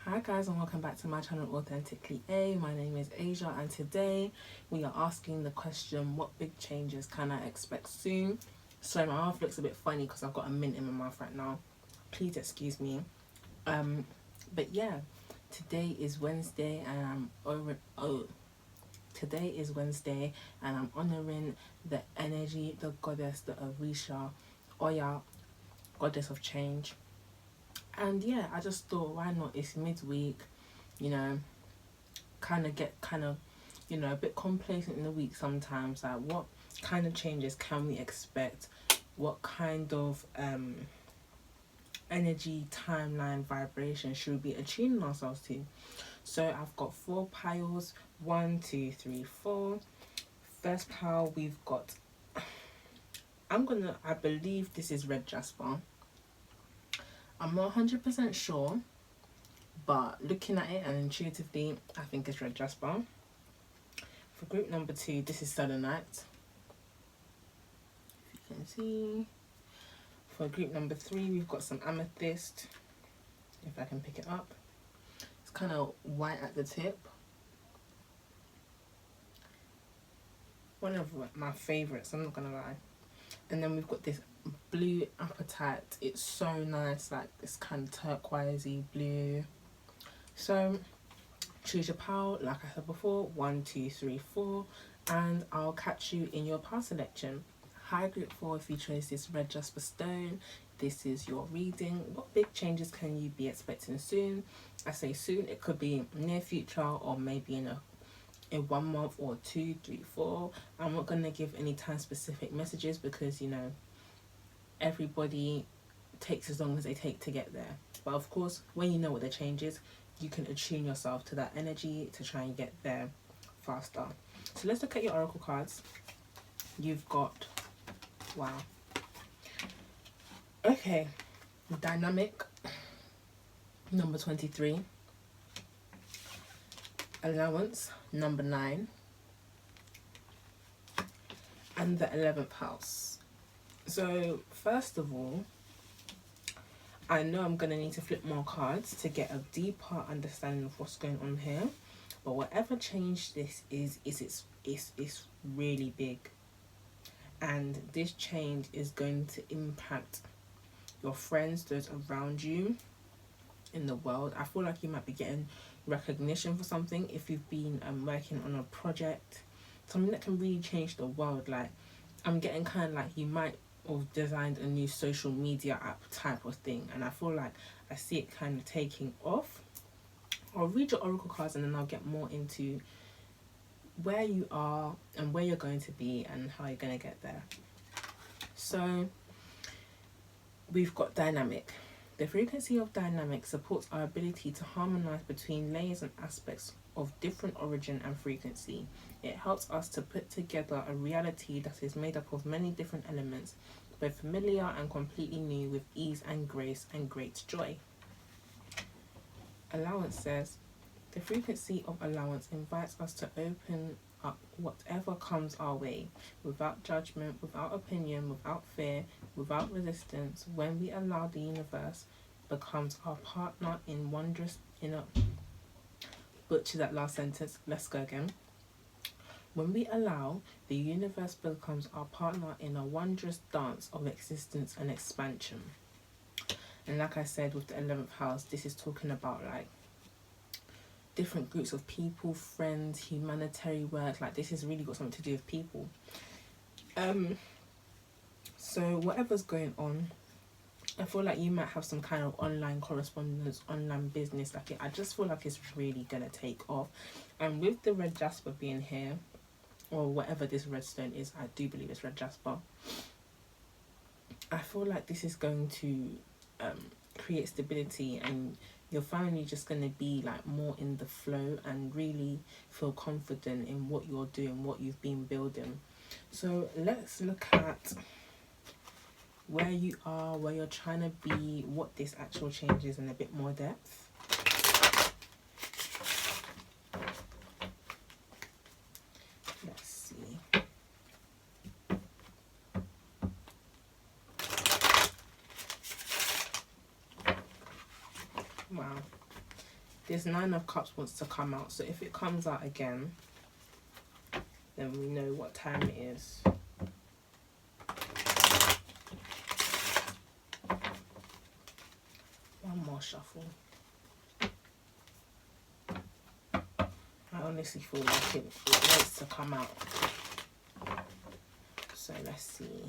Hi guys, and welcome back to my channel Authentically A. My name is Asia, and today we are asking the question, what big changes can I expect soon? So my mouth looks a bit funny because I've got a mint in my mouth right now. Please excuse me. But yeah, today is Wednesday and today is Wednesday and I'm honoring the energy, the goddess, the Orisha, Oya, goddess of change. And yeah, I just thought, why not? It's midweek, you know, a bit complacent in the week sometimes. Like, what kind of changes can we expect? What kind of energy, timeline, vibration should we be attuning ourselves to? So I've got 4 piles. 1, 2, 3, 4. First pile, we've got, I believe this is red jasper. I'm not 100% sure, but looking at it and intuitively, I think it's red jasper. For group number 2, this is selenite, if you can see. For group number 3, we've got some amethyst, if I can pick it up. It's kind of white at the tip. One of my favourites, I'm not gonna lie. And then we've got this blue apatite. It's so nice, like this kind of turquoisey blue. So choose your pile, like I said before, 1, 2, 3, 4, and I'll catch you in your pile selection. Hi group 4, if you chose this red jasper stone, this is your reading. What big changes can you be expecting soon? I say soon, it could be near future or maybe in 1 month or 2, 3, 4. I'm not going to give any time specific messages because, you know, everybody takes as long as they take to get there. But of course, when you know what the change is, you can attune yourself to that energy to try and get there faster. So let's look at your oracle cards. You've got, wow. Okay, dynamic, number 23. Allowance, number 9. And the 11th house. So first of all, I know I'm going to need to flip more cards to get a deeper understanding of what's going on here. But whatever change this is it's really big. And this change is going to impact your friends, those around you in the world. I feel like you might be getting recognition for something if you've been working on a project. Something that can really change the world. Like, I'm getting kind of like you might have designed a new social media app type of thing, and I feel like I see it kind of taking off. I'll read your oracle cards and then I'll get more into where you are and where you're going to be and how you're going to get there. So we've got dynamic. The frequency of dynamic supports our ability to harmonize between layers and aspects of different origin and frequency. It helps us to put together a reality that is made up of many different elements, both familiar and completely new, with ease and grace and great joy. Allowance says, the frequency of allowance invites us to open up whatever comes our way, without judgment, without opinion, without fear, without resistance. When we allow, the universe becomes our partner in wondrous butcher that last sentence. Let's go again. When we allow, the universe becomes our partner in a wondrous dance of existence and expansion. And like I said, with the 11th house, this is talking about like different groups of people, friends, humanitarian work. Like, this has really got something to do with people. So whatever's going on, I feel like you might have some kind of online correspondence, online business. Like, I just feel like it's really gonna take off. And with the red jasper being here, or whatever this redstone is, I do believe it's red jasper, I feel like this is going to create stability, and you're finally just going to be like more in the flow and really feel confident in what you're doing, what you've been building. So let's look at where you are, where you're trying to be, what this actual change is in a bit more depth. Let's see. Wow. This Nine of Cups wants to come out. So if it comes out again, then we know what time it is. One more shuffle. I honestly feel like it wants to come out. So let's see.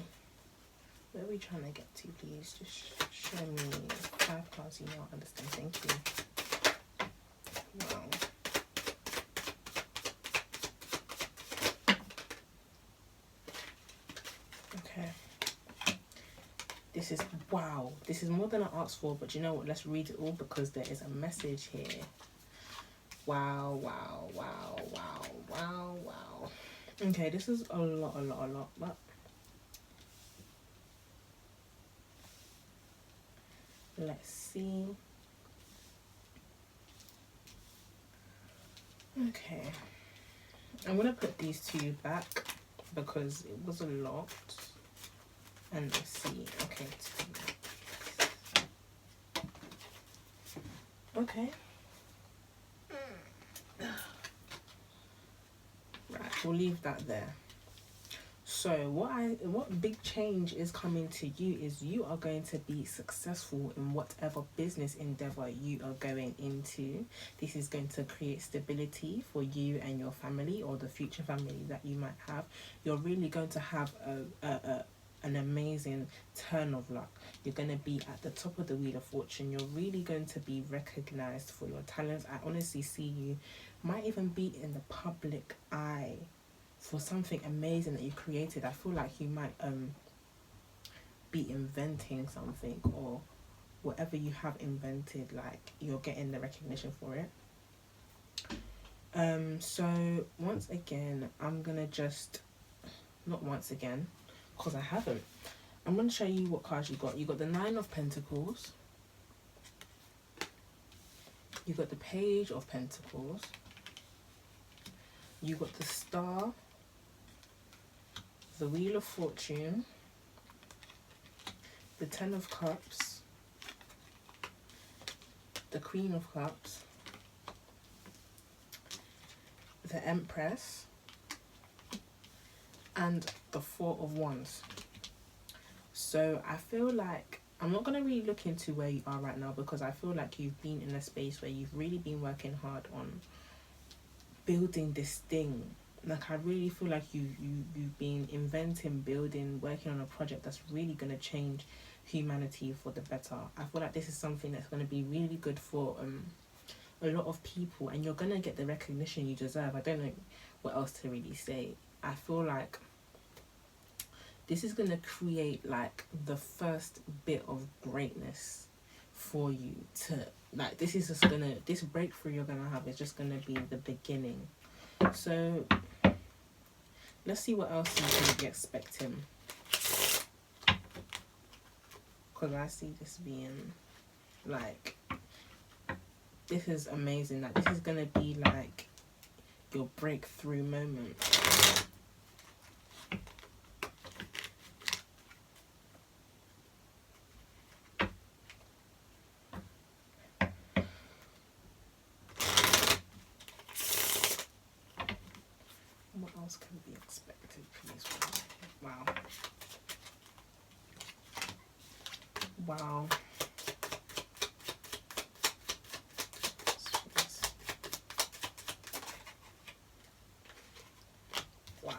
Where are we trying to get to, please? Just show me 5 cards you know, understand. Thank you. Wow. Okay. This is, wow. This is more than I asked for, but you know what? Let's read it all because there is a message here. Wow, wow, wow, wow, wow, wow. Okay, this is a lot, but let's see. Okay. I'm going to put these two back because it was a lot. And let's see. Okay. Okay. Right, we'll leave that there. So what big change is coming to you is you are going to be successful in whatever business endeavor you are going into. This is going to create stability for you and your family, or the future family that you might have. You're really going to have an amazing turn of luck. You're going to be at the top of the Wheel of Fortune. You're really going to be recognized for your talents. I honestly see you might even be in the public eye for something amazing that you created. I feel like you might be inventing something, or whatever you have invented, like you're getting the recognition for it. So once again, I'm gonna just, not once again, because I haven't, I'm gonna show you what cards you got. You got the Nine of Pentacles, you got the Page of Pentacles, you got the Star, the Wheel of Fortune, the Ten of Cups, the Queen of Cups, the Empress, and the Four of Wands. So I feel like I'm not going to really look into where you are right now, because I feel like you've been in a space where you've really been working hard on building this thing. Like I really feel like you've been inventing, building, working on a project that's really going to change humanity for the better. I feel like this is something that's going to be really good for a lot of people, and you're going to get the recognition you deserve. I don't know what else to really say. I feel like this is going to create like the first bit of greatness for you to, like, this is just gonna, this breakthrough you're gonna have is just gonna be the beginning. So let's see what else you can be expecting, because I see this being like, this is amazing. Like this is gonna be like your breakthrough moment. What else can be expected, please? Wow. Wow. Wow.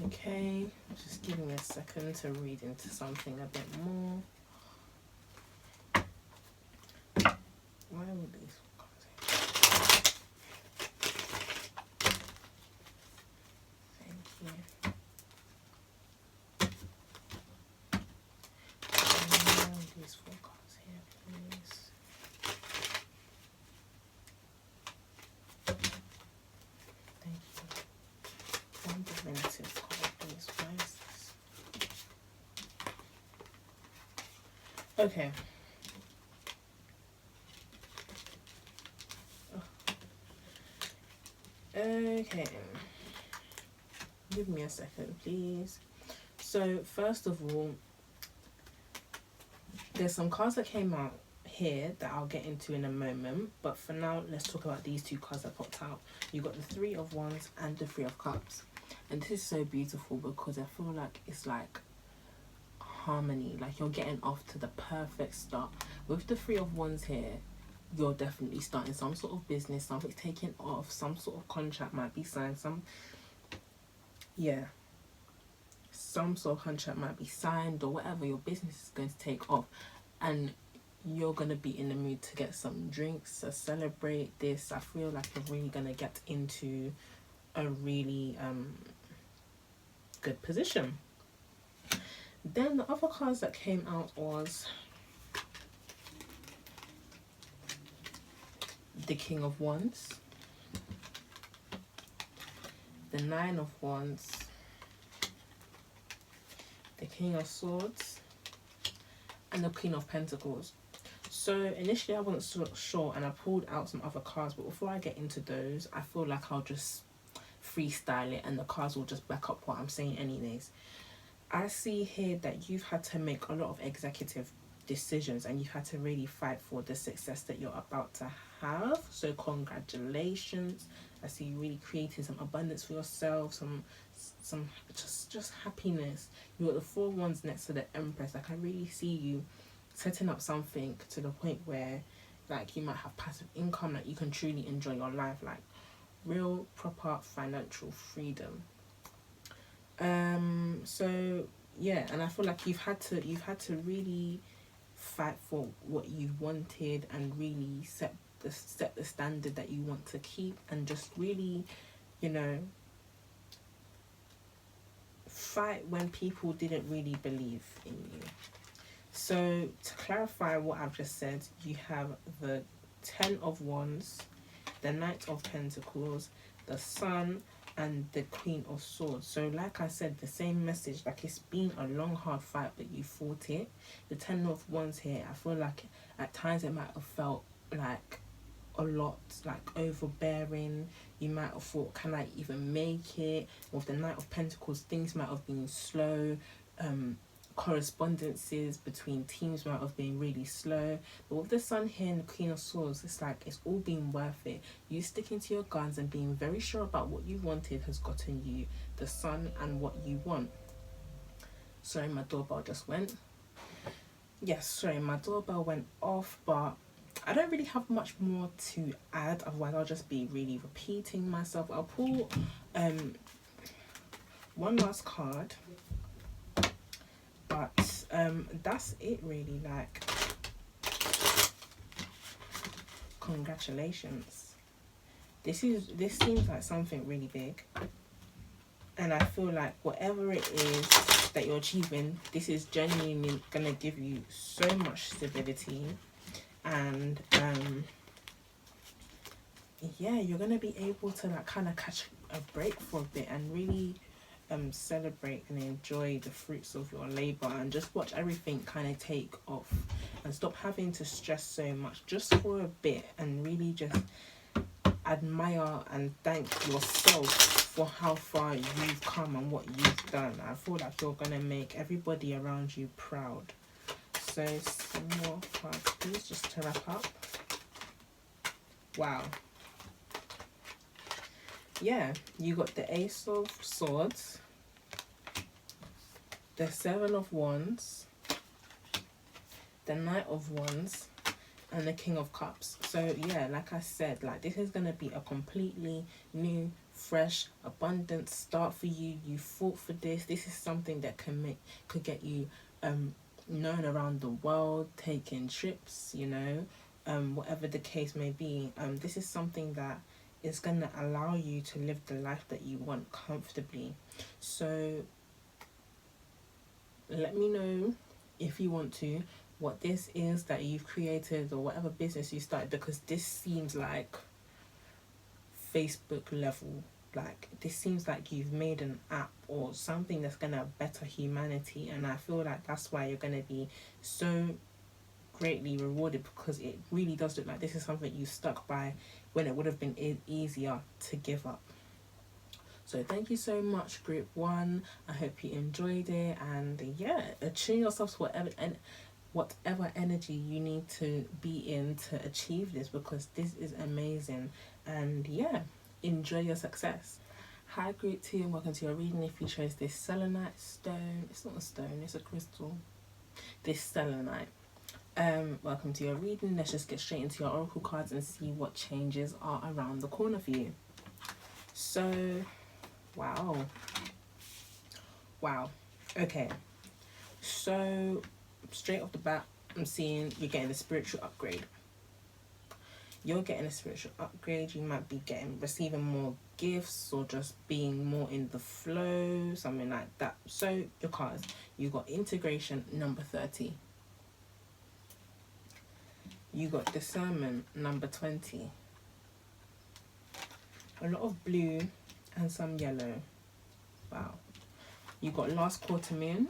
Okay, just give me a second to read into something a bit more. Why would these cards here? Thank you. Why are these 4 cards here, please? Thank you. One definitive card. Okay. Okay. Give me a second, please. So, first of all, there's some cards that came out here that I'll get into in a moment. But for now, let's talk about these two cards that popped out. You got the Three of Wands and the Three of Cups. And this is so beautiful because I feel like it's like harmony. Like you're getting off to the perfect start. With the Three of Wands here, you're definitely starting some sort of business, something's taking off, some sort of contract might be signed, some sort of contract might be signed, or whatever, your business is going to take off, and you're going to be in the mood to get some drinks to celebrate this. I feel like you're really going to get into a really good position. Then the other cards that came out was the King of Wands, the Nine of Wands, the King of Swords, and the Queen of Pentacles. So initially I wasn't so sure and I pulled out some other cards, but before I get into those, I feel like I'll just freestyle it and the cards will just back up what I'm saying anyways. I see here that you've had to make a lot of executive decisions and you've had to really fight for the success that you're about to have. So congratulations. I see you really creating some abundance for yourself, some just happiness. You got the Four of Wands next to the Empress. Like I really see you setting up something to the point where like you might have passive income, like you can truly enjoy your life, like real proper financial freedom. So yeah, and I feel like you've had to really fight for what you wanted and really set the standard that you want to keep, and just really, you know, fight when people didn't really believe in you. So to clarify what I've just said, you have the Ten of Wands, the Knight of Pentacles, the Sun, and the Queen of Swords. So like I said, the same message, like it's been a long hard fight but you fought it. The Ten of Wands here, I feel like at times it might have felt like a lot, like overbearing. You might have thought, can I even make it? With the Knight of Pentacles, things might have been slow. Correspondences between teams might have been really slow, but with the Sun here and the Queen of Swords, it's like it's all been worth it. You sticking to your guns and being very sure about what you wanted has gotten you the Sun and what you want. Sorry, my doorbell just went. Yes, sorry, my doorbell went off, but I don't really have much more to add, otherwise I'll just be really repeating myself. I'll pull one last card, but that's it really. Like, congratulations. This seems like something really big, and I feel like whatever it is that you're achieving, this is genuinely gonna give you so much stability, and yeah, you're gonna be able to like kind of catch a break for a bit and really celebrate and enjoy the fruits of your labor, and just watch everything kind of take off and stop having to stress so much just for a bit, and really just admire and thank yourself for how far you've come and what you've done. I feel like you're gonna make everybody around you proud. So some more cards please, just to wrap up. Wow. Yeah, you got the Ace of Swords, the Seven of Wands, the Knight of Wands, and the King of Cups. So yeah, like I said, like this is gonna be a completely new, fresh, abundant start for you. You fought for this. This is something that could get you known around the world, taking trips, you know, whatever the case may be. This is something that is going to allow you to live the life that you want comfortably. So let me know if you want to what this is that you've created or whatever business you started, because this seems like Facebook level. Like this seems like you've made an app or something that's gonna better humanity, and I feel like that's why you're gonna be so greatly rewarded, because it really does look like this is something you stuck by when it would have been easier to give up. So thank you so much, group 1. I hope you enjoyed it, and yeah, attune yourself to whatever energy you need to be in to achieve this, because this is amazing. And yeah, enjoy your success. Hi group 2, and welcome to your reading. If you chose this selenite stone, it's not a stone, it's a crystal, this selenite, welcome to your reading. Let's just get straight into your oracle cards and see what changes are around the corner for you. So wow, okay, so straight off the bat, I'm seeing you're getting a spiritual upgrade. You're getting a spiritual upgrade. You might be receiving more gifts, or just being more in the flow, something like that. So your cards, you got integration, number 30. You got discernment, number 20. A lot of blue and some yellow. Wow. You got last quarter moon.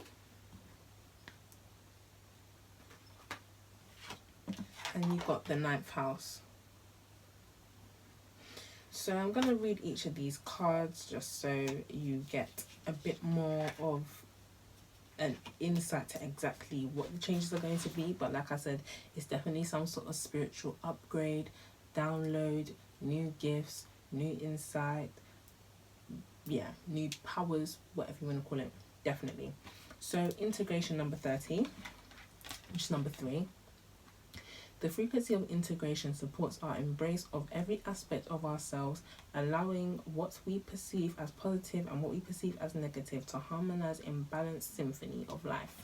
And you got the 9th house. So I'm going to read each of these cards just so you get a bit more of an insight to exactly what the changes are going to be. But like I said, it's definitely some sort of spiritual upgrade, download, new gifts, new insight, yeah, new powers, whatever you want to call it, definitely. So integration, number 30, which is number 3. The frequency of integration supports our embrace of every aspect of ourselves, allowing what we perceive as positive and what we perceive as negative to harmonize in balanced symphony of life.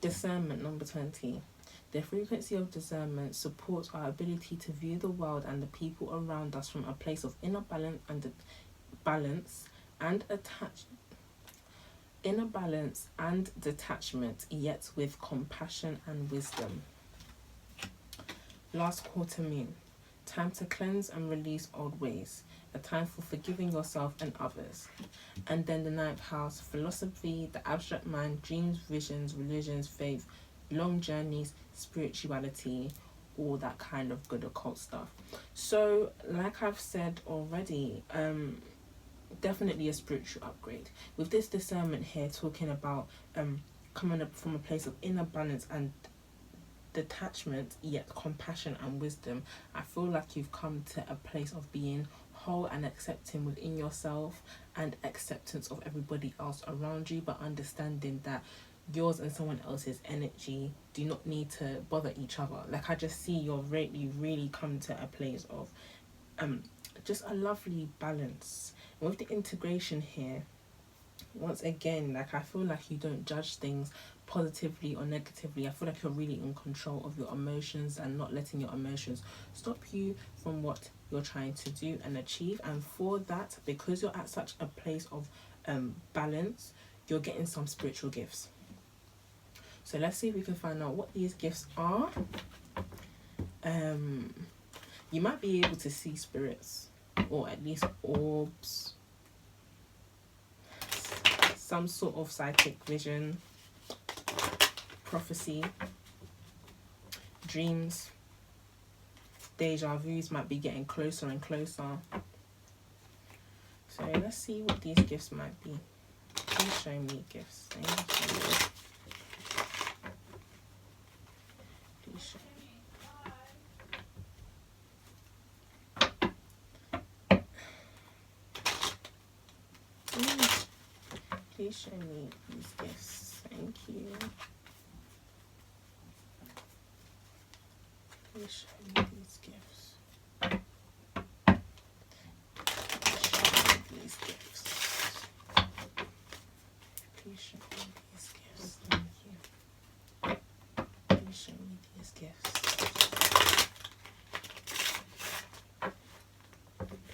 Discernment, number 20. The frequency of discernment supports our ability to view the world and the people around us from a place of inner balance and detachment, yet with compassion and wisdom. Last quarter moon. Time to cleanse and release old ways. A time for forgiving yourself and others. And then the 9th house, philosophy, the abstract mind, dreams, visions, religions, faith, long journeys, spirituality, all that kind of good occult stuff. So like I've said already, definitely a spiritual upgrade. With this discernment here, talking about coming up from a place of inner balance and detachment, yet compassion and wisdom, I feel like you've come to a place of being whole and accepting within yourself, and acceptance of everybody else around you, but understanding that yours and someone else's energy do not need to bother each other. Like, I just see you really come to a place of just a lovely balance. And with the integration here, once again, like, I feel like you don't judge things positively or negatively. I feel like you're really in control of your emotions and not letting your emotions stop you from what you're trying to do and achieve. And for that, because you're at such a place of balance, you're getting some spiritual gifts. So let's see if we can find out what these gifts are. You might be able to see spirits, or at least orbs, some sort of psychic vision, prophecy, dreams, deja vus might be getting closer and closer. So let's see what these gifts might be. Please show me gifts. Thank you. Please show me. Please show me these gifts. Thank you. Please show me these gifts. Please show me these gifts. Please show me these gifts. Thank you. Please show me these gifts.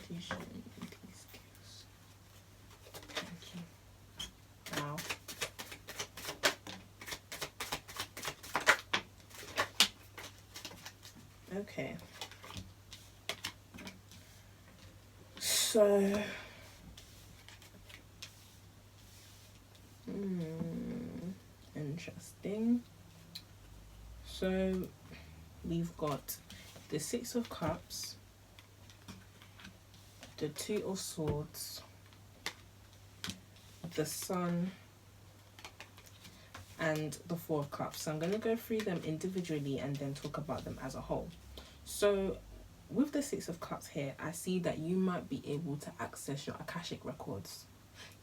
Please show me these gifts. Thank you. Wow. Okay. So and interesting. So we've got the Six of Cups, the Two of Swords, the Sun, and the Four of Cups. So I'm going to go through them individually and then talk about them as a whole. So with the Six of Cups here, I see that you might be able to access your Akashic records.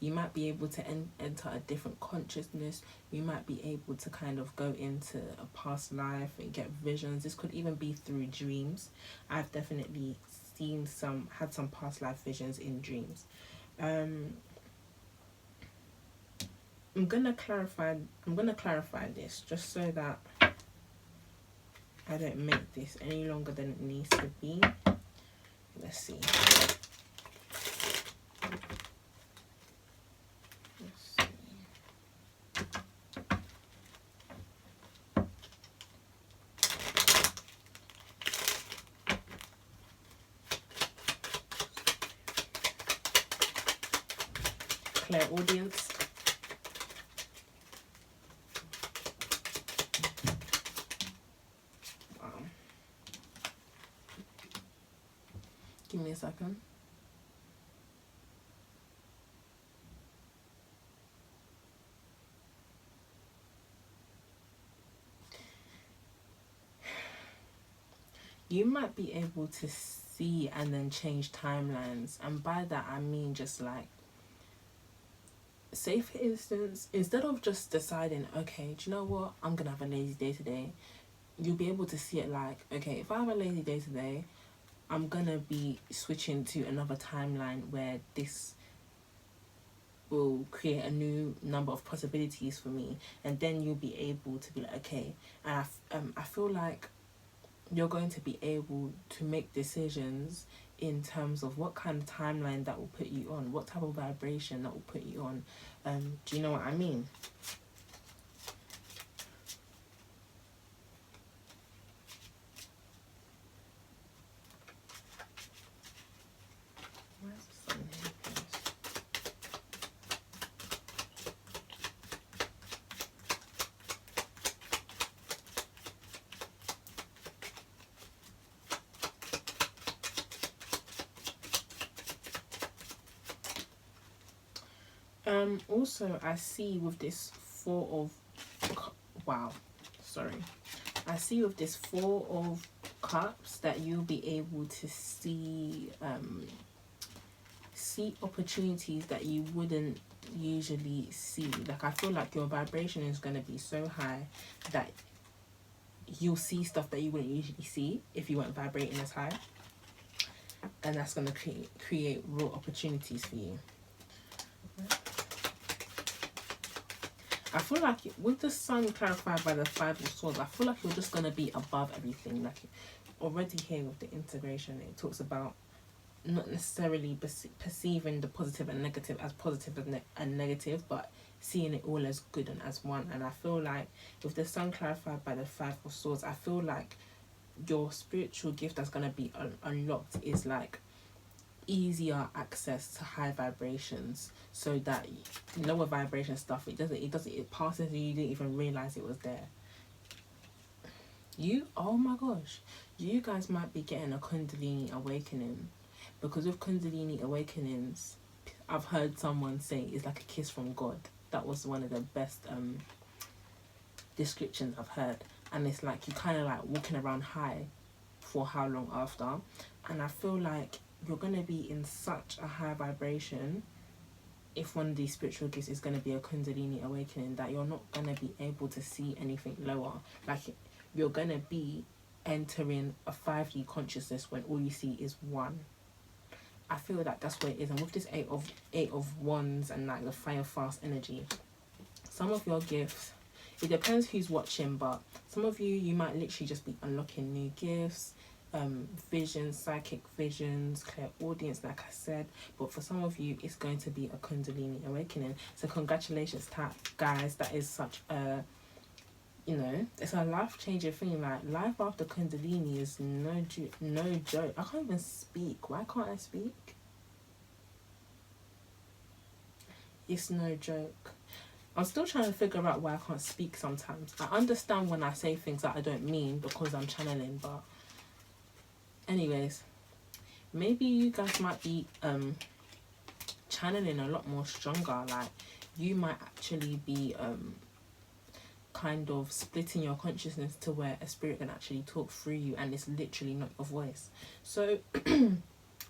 You might be able to enter a different consciousness. You might be able to kind of go into a past life and get visions. This could even be through dreams. I've definitely had some past life visions in dreams. I'm gonna clarify this just so that I don't make this any longer than it needs to be. Let's see. Audience. Wow. Give me a second. You might be able to see and then change timelines, and by that I mean just like, say for instance, instead of just deciding, okay, do you know what, I'm gonna have a lazy day today, you'll be able to see it like, okay, if I have a lazy day today, I'm gonna be switching to another timeline where this will create a new number of possibilities for me, and then you'll be able to be like, okay, and I feel like you're going to be able to make decisions in terms of what kind of timeline that will put you on, what type of vibration that will put you on. Do you know what I mean? Also, I see with this I see with this Four of Cups that you'll be able to see opportunities that you wouldn't usually see. Like, I feel like your vibration is going to be so high that you'll see stuff that you wouldn't usually see if you weren't vibrating as high, and that's going to create real opportunities for you. I feel like with the Sun clarified by the Five of Swords, I feel like you're just going to be above everything. Like, already here with the integration, it talks about not necessarily perceiving the positive and negative as positive and negative, but seeing it all as good and as one. And I feel like with the Sun clarified by the Five of Swords, I feel like your spiritual gift that's going to be unlocked is like easier access to high vibrations, so that lower vibration stuff, it passes you didn't even realize it was there. Oh my gosh, you guys might be getting a Kundalini awakening, because with Kundalini awakenings, I've heard someone say it's like a kiss from God. That was one of the best descriptions I've heard. And it's like you kind of like walking around high for how long after. And I feel like you're going to be in such a high vibration if one of these spiritual gifts is going to be a Kundalini awakening, that you're not going to be able to see anything lower. Like, you're going to be entering a 5D consciousness when all you see is one. I feel like that's where it is. And with this eight of wands and like the fire fast energy, some of your gifts, it depends who's watching, but some of you might literally just be unlocking new gifts, visions, psychic visions, clairaudience, like I said. But for some of you, it's going to be a Kundalini awakening. So congratulations, guys. That is such a, it's a life-changing thing. Like, life after Kundalini is no joke. I can't even speak. Why can't I speak? It's no joke. I'm still trying to figure out why I can't speak sometimes. I understand when I say things that I don't mean because I'm channeling, but anyways, maybe you guys might be channeling a lot more stronger. Like, you might actually be kind of splitting your consciousness to where a spirit can actually talk through you and it's literally not your voice. So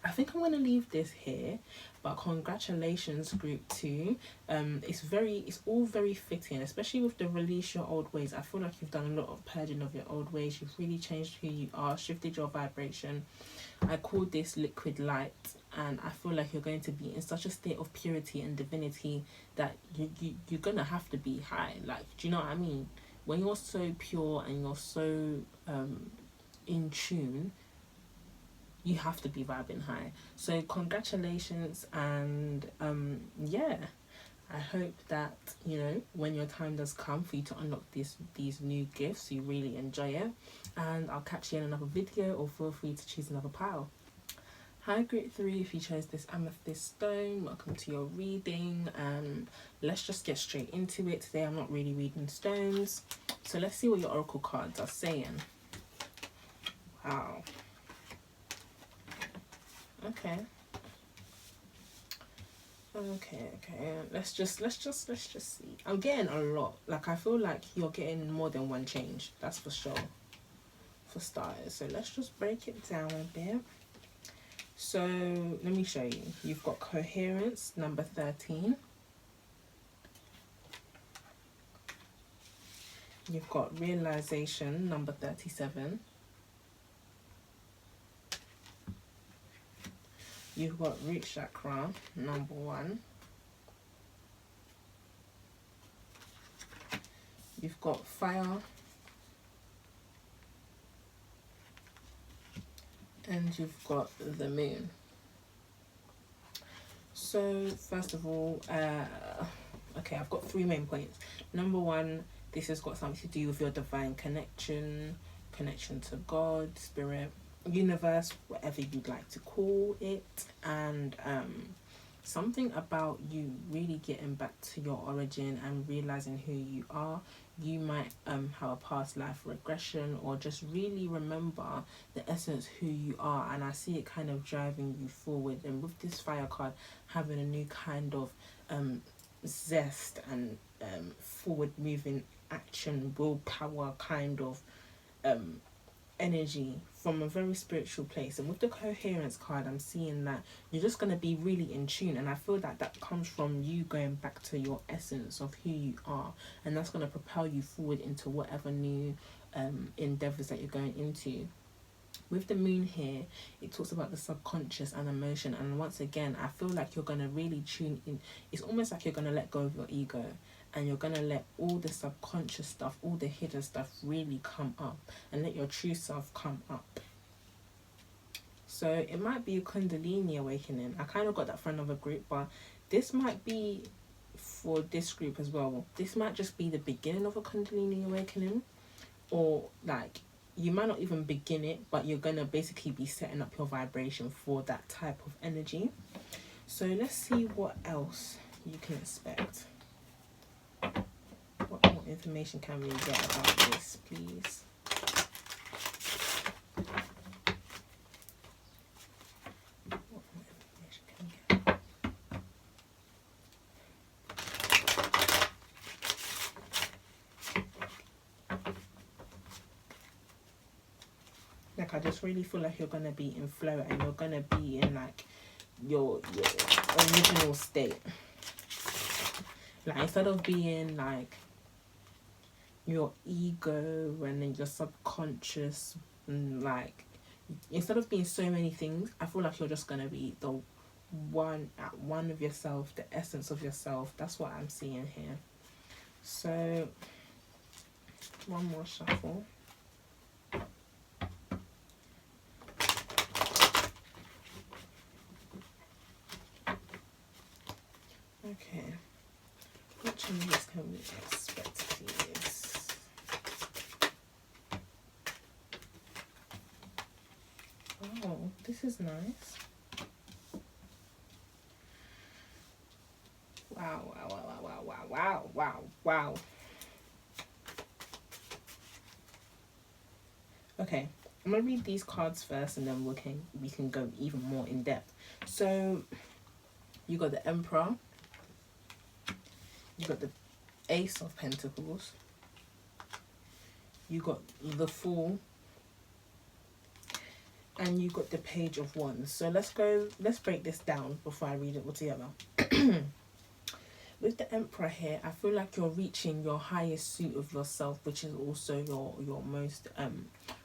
I think I'm going to leave this here, but congratulations group 2. It's all very fitting, especially with the release your old ways. I feel like you've done a lot of purging of your old ways. You've really changed who you are, shifted your vibration. I call this liquid light, and I feel like you're going to be in such a state of purity and divinity that you're gonna have to be high. Like, do you know what I mean? When you're so pure and you're so in tune, you have to be vibing high. So congratulations, and yeah, I hope that, you know, when your time does come for you to unlock these new gifts, you really enjoy it. And I'll catch you in another video, or feel free to choose another pile. Hi group 3, if you chose this amethyst stone, welcome to your reading. Let's just get straight into it. Today I'm not really reading stones, so let's see what your oracle cards are saying. Wow. Okay. Let's just see. I'm getting a lot. Like, I feel like you're getting more than one change, that's for sure, for starters. So let's just break it down a bit. So let me show you. You've got coherence, number 13. You've got realization, number 37. You've got root chakra, number 1. You've got fire. And you've got the moon. So first of all, okay, I've got 3 main points. Number 1, this has got something to do with your divine connection to God, spirit, universe, whatever you'd like to call it. And something about you really getting back to your origin and realizing who you are. You might have a past life regression, or just really remember the essence who you are, and I see it kind of driving you forward. And with this fire card, having a new kind of zest and forward moving action, willpower kind of energy from a very spiritual place. And with the coherence card, I'm seeing that you're just going to be really in tune, and I feel that that comes from you going back to your essence of who you are, and that's going to propel you forward into whatever new endeavors that you're going into. With the moon here, it talks about the subconscious and emotion, and once again, I feel like you're going to really tune in. It's almost like you're going to let go of your ego, and you're going to let all the subconscious stuff, all the hidden stuff really come up, and let your true self come up. So it might be a Kundalini awakening. I kind of got that for another group, but this might be for this group as well. This might just be the beginning of a Kundalini awakening, or like, you might not even begin it, but you're going to basically be setting up your vibration for that type of energy. So let's see what else you can expect. What more information can we get about this, please? What more information can we get? Like, I just really feel like you're going to be in flow, and you're going to be in like your original state. Like, instead of being like your ego and then your subconscious, and like, instead of being so many things, I feel like you're just going to be the one of yourself, the essence of yourself. That's what I'm seeing here. So one more shuffle. Okay, what changes can we expect, please? Oh, this is nice. Wow. wow. Okay, I'm gonna read these cards first, and then we can go even more in depth. So you got the Emperor, you got the Ace of Pentacles, you got the Fool, and you got the Page of Wands. So let's break this down before I read it all together. With the Emperor here, I feel like you're reaching your highest suit of yourself, which is also your most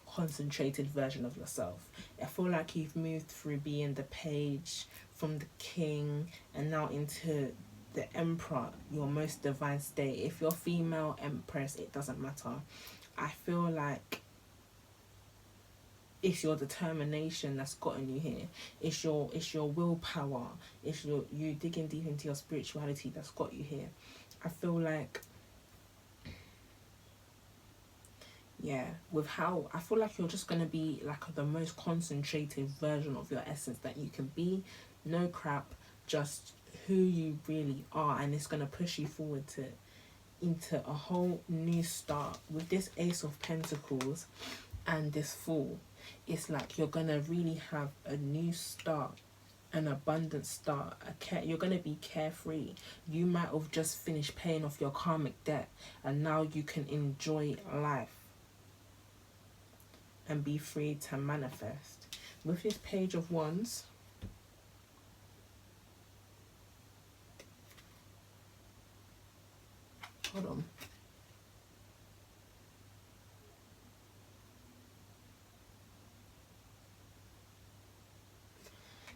concentrated version of yourself. I feel like you've moved through being the Page, from the King, and now into the Emperor, your most divine state. If you're female Empress, it doesn't matter. I feel like it's your determination that's gotten you here. It's your willpower. It's you digging deep into your spirituality that's got you here. I feel like, yeah, with how I feel like you're just gonna be like the most concentrated version of your essence that you can be. No crap, just who you really are, and it's gonna push you forward into a whole new start. With this Ace of Pentacles and this Fool, it's like you're gonna really have a new start, an abundant start. You're gonna be carefree. You might have just finished paying off your karmic debt, and now you can enjoy life and be free to manifest. With this Page of Wands, hold on.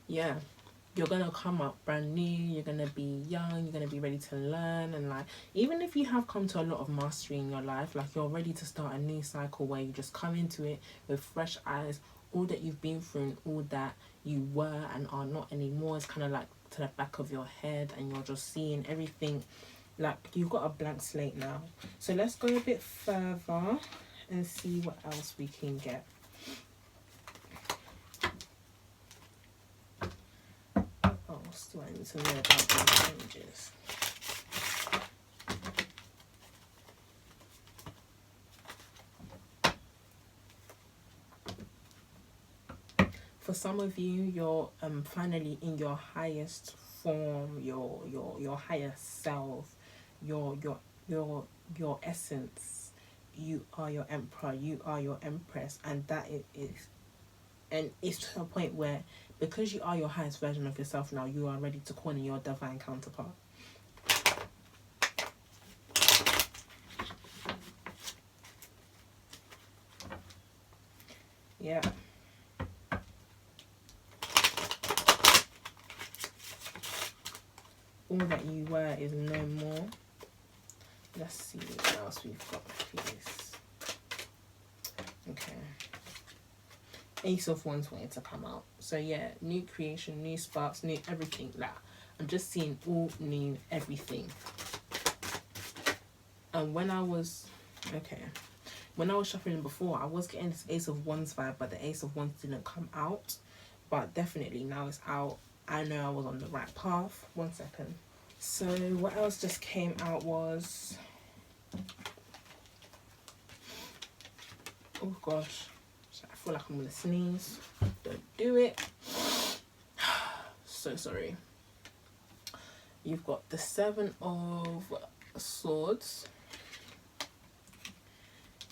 Yeah, you're gonna come up brand new, you're gonna be young, you're gonna be ready to learn, and like, even if you have come to a lot of mastery in your life, like you're ready to start a new cycle where you just come into it with fresh eyes. All that you've been through and all that you were and are not anymore is kind of like to the back of your head, and you're just seeing everything like you've got a blank slate now. So let's go a bit further and see what else we can get. Still, I need to know about these changes. For some of you, you're finally in your highest form, your higher self, your essence. You are your Emperor, you are your Empress, and that is and it's to a point where, because you are your highest version of yourself now, you are ready to corner your divine counterpart. Yeah. All that you were is no more. Let's see what else we've got, please. Okay. Ace of Wands wanted to come out. So yeah, new creation, new sparks, new everything. Like, I'm just seeing all new everything. And when I was shuffling before, I was getting this Ace of Wands vibe, but the Ace of Wands didn't come out. But definitely now it's out. I know I was on the right path. 1 second. So what else just came out was, oh gosh, I feel like I'm gonna sneeze. Don't do it. So sorry. You've got the Seven of Swords.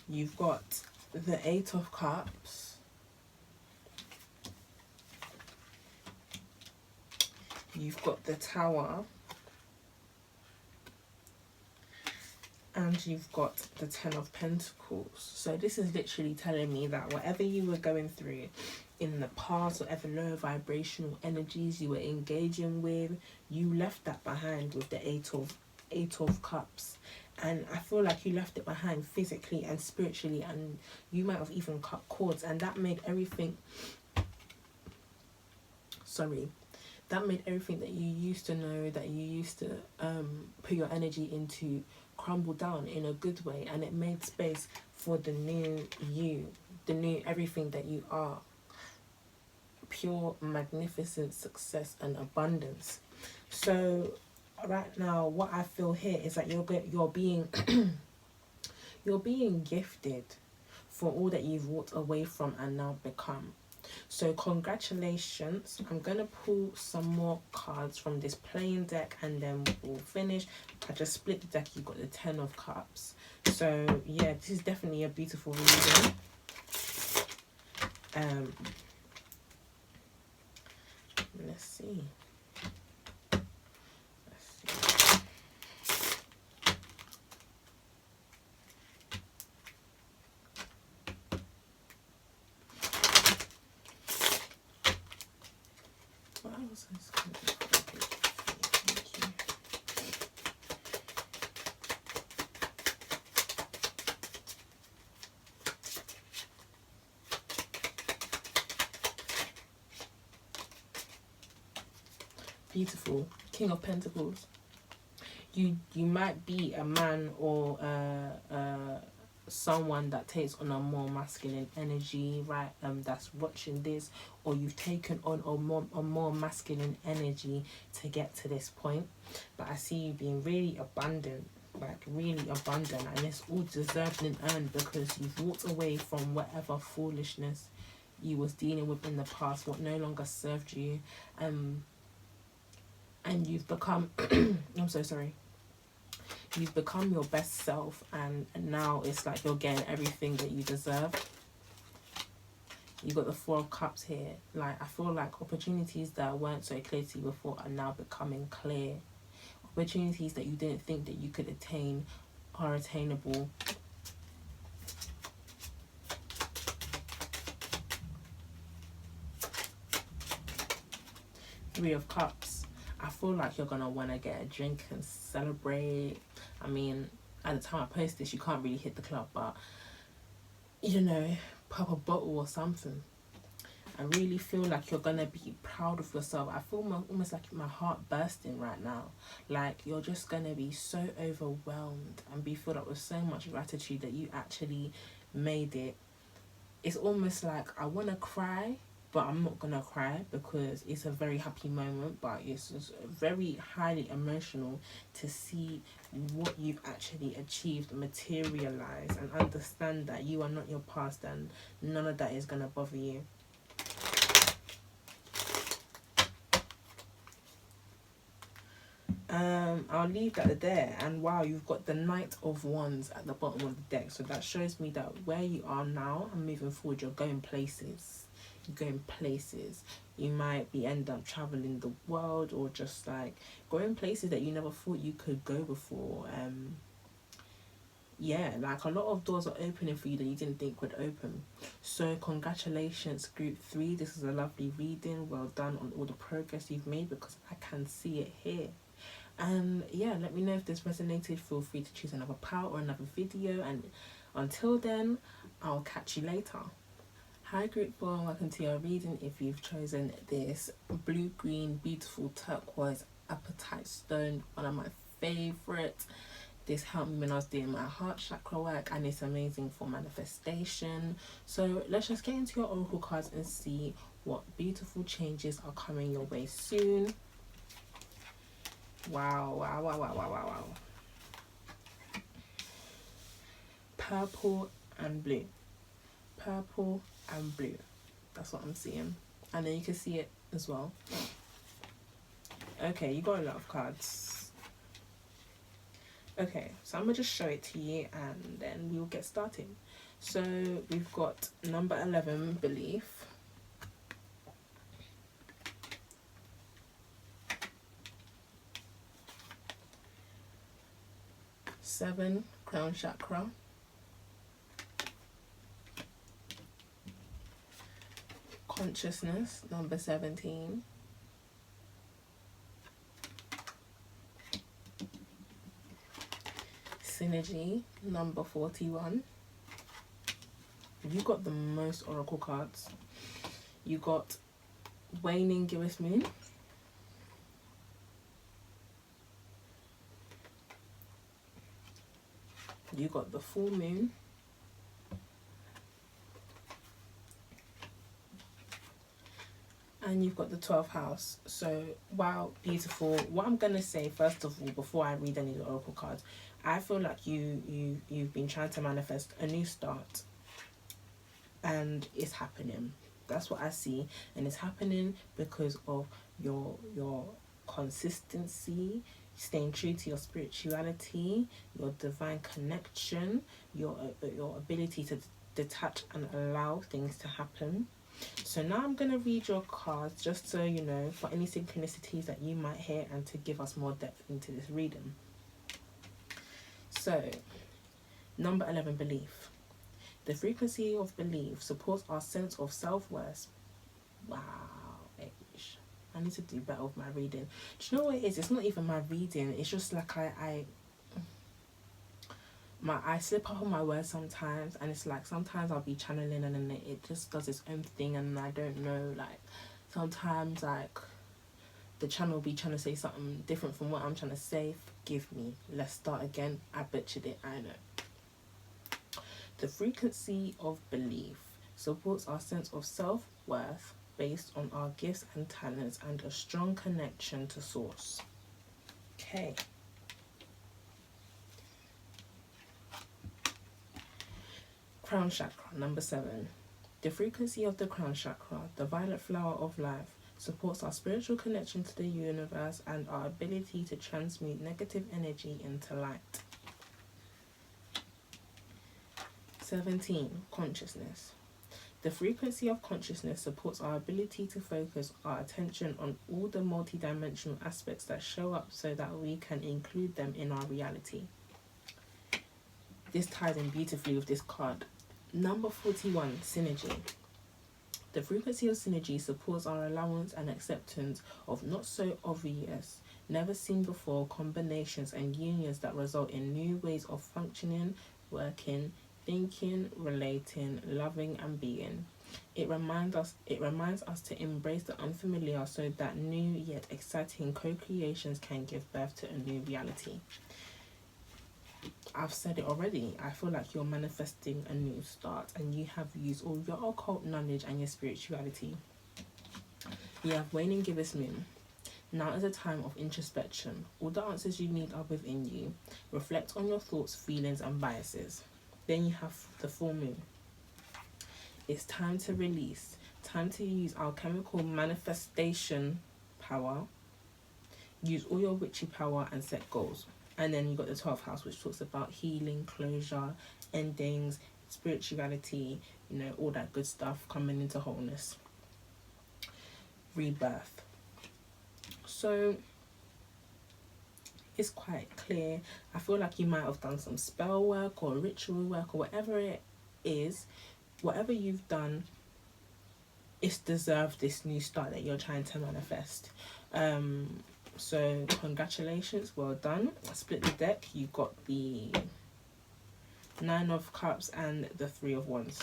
You've got the Eight of Cups. You've got the Tower. And you've got the Ten of Pentacles. So this is literally telling me that whatever you were going through in the past, whatever low vibrational energies you were engaging with, you left that behind with the Eight of Cups. And I feel like you left it behind physically and spiritually, and you might have even cut cords, and that made everything, that made everything that you used to know, that you used to put your energy into, crumble down in a good way, and it made space for the new you, the new everything that you are. Pure, magnificent success and abundance. So right now, what I feel here is that you're being you're being gifted for all that you've walked away from and now become. So congratulations. I'm gonna pull some more cards from this plain deck and then we'll finish. I just split the deck. You got the 10 of Cups. So yeah, this is definitely a beautiful reading. Let's see. What else is going to be? Thank you. Beautiful. King of Pentacles. You might be a man or someone that takes on a more masculine energy, right? That's watching this, or you've taken on a more masculine energy to get to this point. But I see you being really abundant, like really abundant, and it's all deserved and earned because you've walked away from whatever foolishness you was dealing with in the past, what no longer served you, and you've become I'm so sorry. You've become your best self, and now it's like you're getting everything that you deserve. You got the 4 of Cups here. Like, I feel like opportunities that weren't so clear to you before are now becoming clear. Opportunities that you didn't think that you could attain are attainable. Three of Cups. I feel like you're gonna want to get a drink and celebrate. I mean, at the time I post this, you can't really hit the club, but you know, pop a bottle or something. I really feel like you're gonna be proud of yourself. I feel almost like my heart bursting right now. Like you're just gonna be so overwhelmed and be filled up with so much gratitude that you actually made it. It's almost like I want to cry, but I'm not gonna cry because it's a very happy moment, but it's just very highly emotional to see what you've actually achieved materialize and understand that you are not your past and none of that is gonna bother you. I'll leave that there. And wow, you've got the Knight of Wands at the bottom of the deck, so that shows me that where you are now and moving forward, you're going places. You're going places. You might be end up traveling the world, or just like going places that you never thought you could go before. Yeah, like a lot of doors are opening for you that you didn't think would open. So congratulations, group 3. This is a lovely reading. Well done on all the progress you've made, because I can see it here. And yeah, let me know if this resonated. Feel free to choose another part or another video, and until then, I'll catch you later. Hi group 4, and welcome to your reading. If you've chosen this blue green beautiful turquoise apatite stone, one of my favorites. This helped me when I was doing my heart chakra work, and it's amazing for manifestation. So let's just get into your oracle cards and see what beautiful changes are coming your way soon. Wow, wow, wow, wow, wow, wow, wow. Purple and blue. Purple and blue. That's what I'm seeing. And then you can see it as well. Okay, you got a lot of cards. Okay, so I'm going to just show it to you and then we'll get started. So we've got number 11, belief. 7, crown chakra. 'Consciousness, number 17. 'Synergy, number 41. You got the most oracle cards. You got waning gibbous moon. You got the full moon. and you've got the 12th house. So, wow, beautiful. What I'm going to say, first of all, before I read any of the oracle cards, I feel like you've been trying to manifest a new start, and it's happening. That's what I see, and it's happening because of your consistency, staying true to your spirituality, your divine connection, your ability to detach and allow things to happen. So now I'm going to read your cards just so you know, for any synchronicities that you might hear, and to give us more depth into this reading. So, number 11, belief. The frequency of belief supports our sense of self-worth. Wow, I need to do better with my reading. Do you know what it is? It's not even my reading. It's just like I slip up on my words sometimes, and it's like sometimes I'll be channeling and then it just does its own thing, and I don't know, like sometimes like the channel will be trying to say something different from what I'm trying to say. Forgive me. Let's start again. I butchered it, I know. The frequency of belief supports our sense of self-worth based on our gifts and talents and a strong connection to source. Okay. Crown chakra, number 7. The frequency of the crown chakra, the violet flower of life, supports our spiritual connection to the universe and our ability to transmute negative energy into light. 17. Consciousness. The frequency of consciousness supports our ability to focus our attention on all the multidimensional aspects that show up so that we can include them in our reality. This ties in beautifully with this card. Number 41, synergy. The frequency of synergy supports our allowance and acceptance of not so obvious, never seen before combinations and unions that result in new ways of functioning, working, thinking, relating, loving, and being. It reminds us to embrace the unfamiliar so that new yet exciting co-creations can give birth to a new reality. I've said it already. I feel like you're manifesting a new start, and you have used all your occult knowledge and your spirituality. You have waning giver's moon. Now is a time of introspection. All the answers you need are within you. Reflect on your thoughts, feelings, and biases. Then you have the full moon. It's time to release. Time to use alchemical manifestation power. Use all your witchy power and set goals. And then you got the 12th house, which talks about healing, closure, endings, spirituality, all that good stuff, coming into wholeness. Rebirth. So it's quite clear. I feel like you might have done some spell work or ritual work or whatever it is. Whatever you've done, it's deserved this new start that you're trying to manifest. So congratulations, well done. I split the deck. You got the 9 of Cups and the 3 of Wands.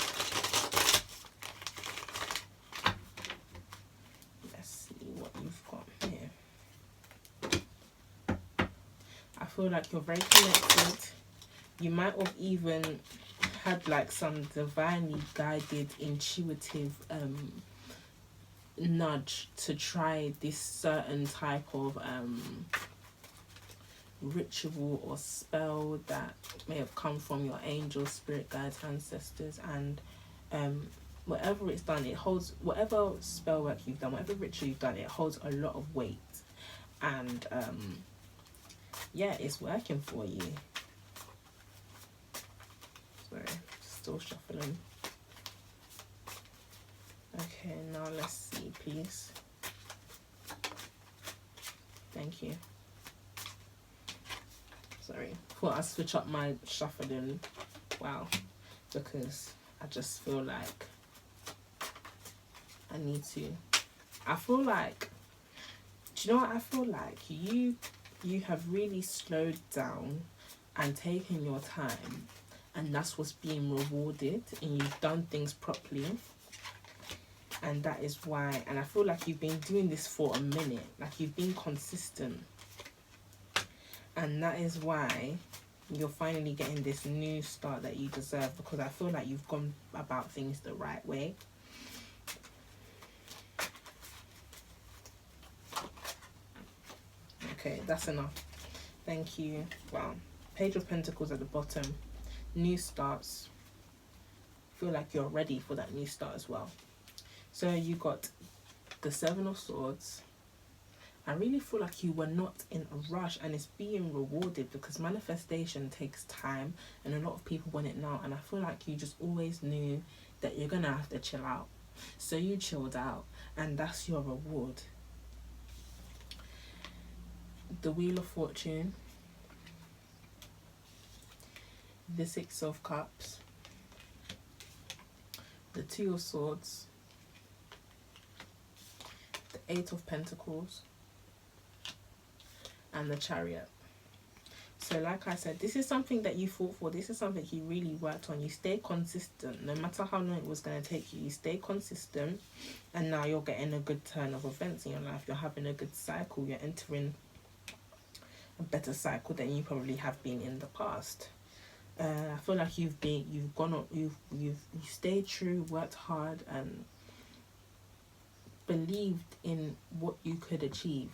Let's see what you've got here. I feel like you're very connected. You might have even had like some divinely guided, intuitive nudge to try this certain type of ritual or spell that may have come from your angel, spirit guides, ancestors, and whatever it's done, it holds, whatever spell work you've done, whatever ritual you've done, it holds a lot of weight, and yeah, it's working for you. Sorry, still shuffling. Okay, now let's see, please. Thank you. Sorry, thought I'd switch up my shuffling. Wow, because I just feel like I need to. I feel like, do you know what I feel like? You have really slowed down and taken your time, and that's what's being rewarded, and you've done things properly. And that is why, and I feel like you've been doing this for a minute, like you've been consistent. And that is why you're finally getting this new start that you deserve, because I feel like you've gone about things the right way. Okay, that's enough. Thank you. Wow. Page of Pentacles at the bottom. New starts. Feel like you're ready for that new start as well. So you got the Seven of Swords. I really feel like you were not in a rush, and it's being rewarded because manifestation takes time and a lot of people want it now. And I feel like you just always knew that you're going to have to chill out. So you chilled out, and that's your reward. The Wheel of Fortune. The Six of Cups. The Two of Swords. The Eight of Pentacles. And the Chariot. So like I said, this is something that you fought for. This is something you really worked on. You stay consistent. No matter how long it was going to take you, you stay consistent. And now you're getting a good turn of events in your life. You're having a good cycle. You're entering a better cycle than you probably have been in the past. I feel like you've stayed true, worked hard, and believed in what you could achieve.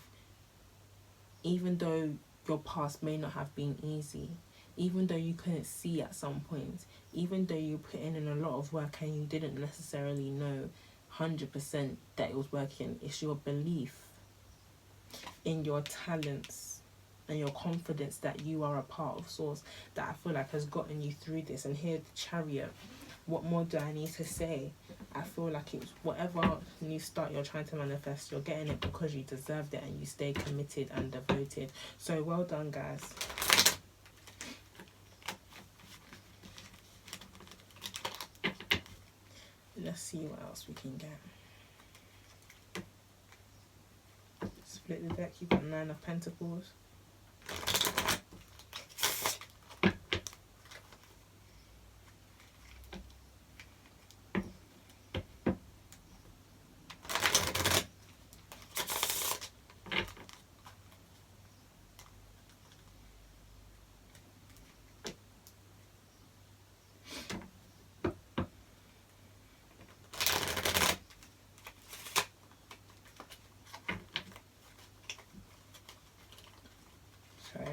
Even though your past may not have been easy, even though you couldn't see at some point, even though you put in a lot of work and you didn't necessarily know 100% that it was working, it's your belief in your talents and your confidence that you are a part of Source that I feel like has gotten you through this. And here, the Chariot. What more do I need to say? I feel like it's whatever new start you're trying to manifest, you're getting it because you deserved it and you stay committed and devoted. So well done, guys. Let's see what else we can get. Split the deck. You've got Nine of Pentacles.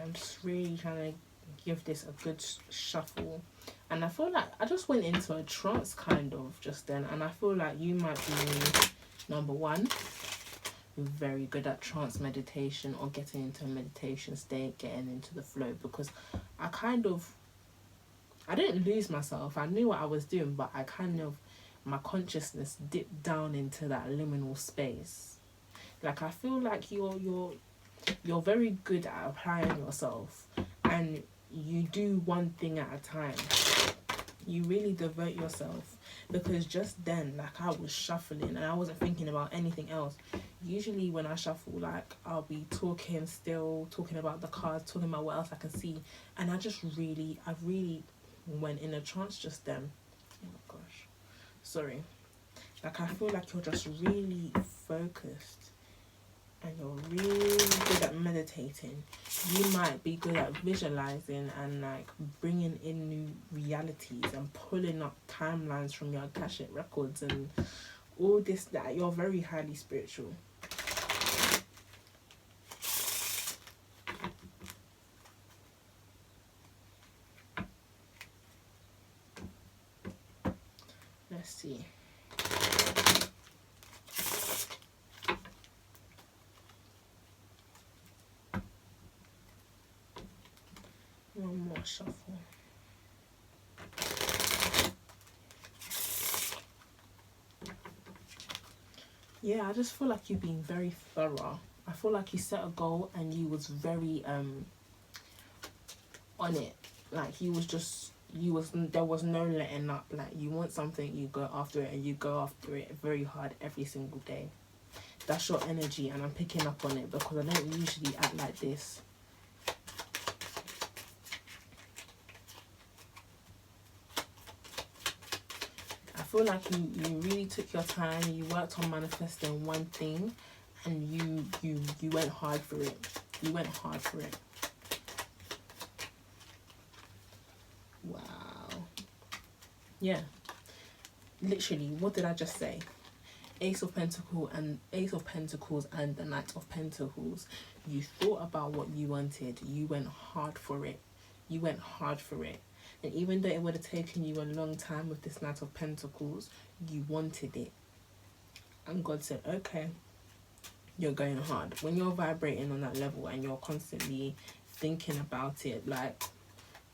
I'm just really trying to give this a good shuffle, and I feel like I just went into a trance kind of just then, and I feel like you might be number one, very good at trance meditation or getting into a meditation state, getting into the flow, because I didn't lose myself. I knew what I was doing, but my consciousness dipped down into that liminal space. Like I feel like you're very good at applying yourself, and you do one thing at a time. You really devote yourself, because just then, like, I was shuffling and I wasn't thinking about anything else. Usually when I shuffle, like, I'll be talking about the cards, talking about what else I can see, and I really went in a trance just then. Oh my gosh, sorry. Like, I feel like you're just really focused and you're really good at meditating. You might be good at visualizing and like bringing in new realities and pulling up timelines from your Akashic records and all this, that you're very highly spiritual. Let's see. One more shuffle. Yeah, I just feel like you've been very thorough. I feel like you set a goal and you was very on it. Like there was no letting up. Like, you want something, you go after it, and you go after it very hard every single day. That's your energy, and I'm picking up on it because I don't usually act like this. I feel like you really took your time, you worked on manifesting one thing, and you went hard for it. You went hard for it. Wow. Yeah. Literally, what did I just say? Ace of Pentacles and the Knight of Pentacles. You thought about what you wanted. You went hard for it. You went hard for it. And even though it would have taken you a long time with this Knight of Pentacles, you wanted it. And God said, okay, you're going hard. When you're vibrating on that level and you're constantly thinking about it, like,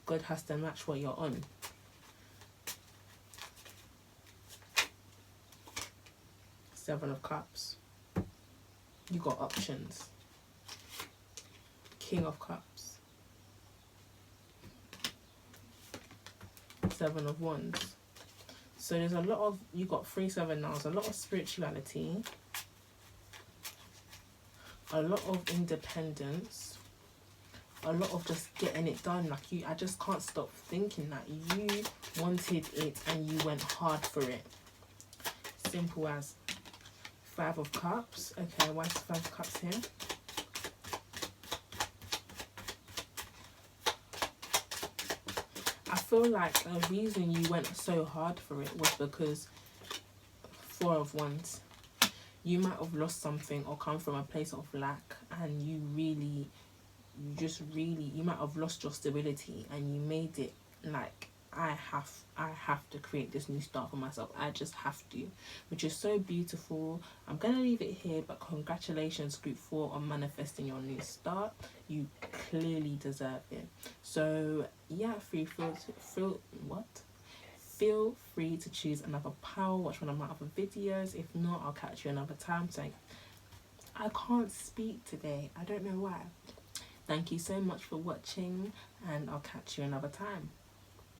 God has to match what you're on. Seven of Cups. You got options. King of Cups. Seven of Wands. So there's a lot of, you got 3-7 now. There's a lot of spirituality. A lot of independence. A lot of just getting it done. Like, I just can't stop thinking that you wanted it and you went hard for it. Simple as. 5 of Cups. Okay, why is 5 of Cups here? I feel like the reason you went so hard for it was because 4 of Wands. You might have lost something or come from a place of lack, and you might have lost your stability, and you made it like, I have to create this new start for myself. I just have to, which is so beautiful. I'm gonna leave it here, but congratulations, group 4, on manifesting your new start. You clearly deserve it. So yeah, feel free to choose another power, watch one of my other videos. If not, I'll catch you another time. So I can't speak today, I don't know why. Thank you so much for watching, and I'll catch you another time.